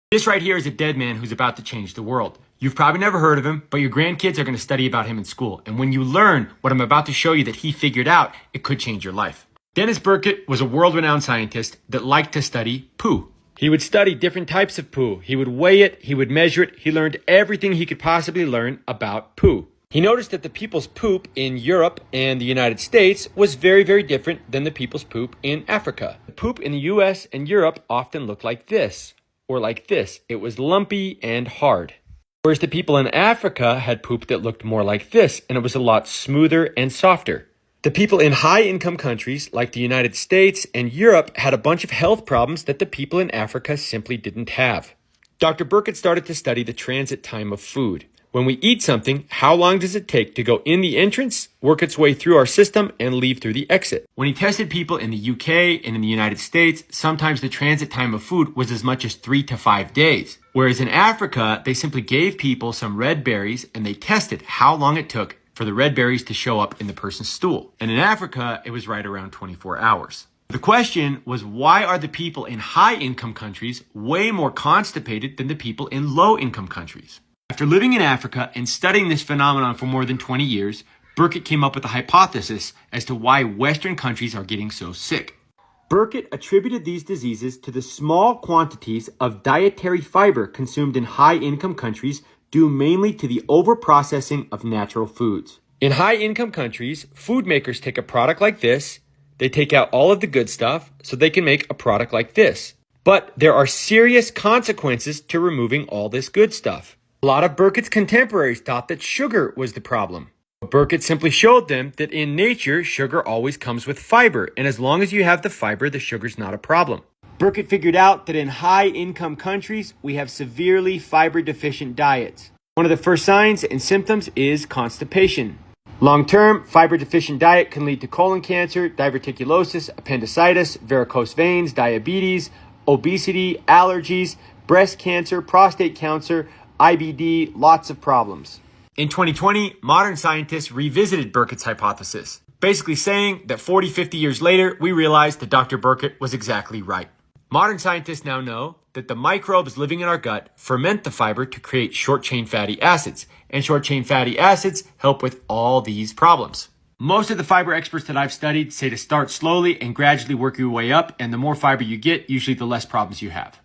This right here is a dead man who's about to change the world. You've probably never heard of him, but your grandkids are going to study about him in school. And when you learn what I'm about to show you that he figured out, it could change your life. Dennis Burkitt was a world-renowned scientist that liked to study poo. He would study different types of poo. He would weigh it, he would measure it. He learned everything he could possibly learn about poo. He noticed that the people's poop in Europe and the United States was very, very different than the people's poop in Africa. The poop in the US and Europe often looked like this, or like this. It was lumpy and hard. Whereas the people in Africa had poop that looked more like this, and it was a lot smoother and softer. The people in high-income countries like the United States and Europe had a bunch of health problems that the people in Africa simply didn't have. Dr. Burkitt started to study the transit time of food. When we eat something, how long does it take to go in the entrance, work its way through our system, and leave through the exit? When he tested people in the UK and in the United States, sometimes the transit time of food was as much as 3 to 5 days. Whereas in Africa, they simply gave people some red berries and they tested how long it took for the red berries to show up in the person's stool. And in Africa, it was right around 24 hours. The question was, why are the people in high-income countries way more constipated than the people in low-income countries? After living in Africa and studying this phenomenon for more than 20 years, Burkitt came up with a hypothesis as to why Western countries are getting so sick. Burkitt attributed these diseases to the small quantities of dietary fiber consumed in high-income countries, due mainly to the overprocessing of natural foods. In high-income countries, food makers take a product like this, they take out all of the good stuff so they can make a product like this. But there are serious consequences to removing all this good stuff. A lot of Burkitt's contemporaries thought that sugar was the problem. But Burkitt simply showed them that in nature, sugar always comes with fiber, and as long as you have the fiber, the sugar's not a problem. Burkitt figured out that in high-income countries, we have severely fiber-deficient diets. One of the first signs and symptoms is constipation. Long-term, fiber-deficient diet can lead to colon cancer, diverticulosis, appendicitis, varicose veins, diabetes, obesity, allergies, breast cancer, prostate cancer, IBD, lots of problems. In 2020, modern scientists revisited Burkitt's hypothesis, basically saying that 40, 50 years later, we realized that Dr. Burkitt was exactly right. Modern scientists now know that the microbes living in our gut ferment the fiber to create short-chain fatty acids, and short-chain fatty acids help with all these problems. Most of the fiber experts that I've studied say to start slowly and gradually work your way up, and the more fiber you get, usually the less problems you have.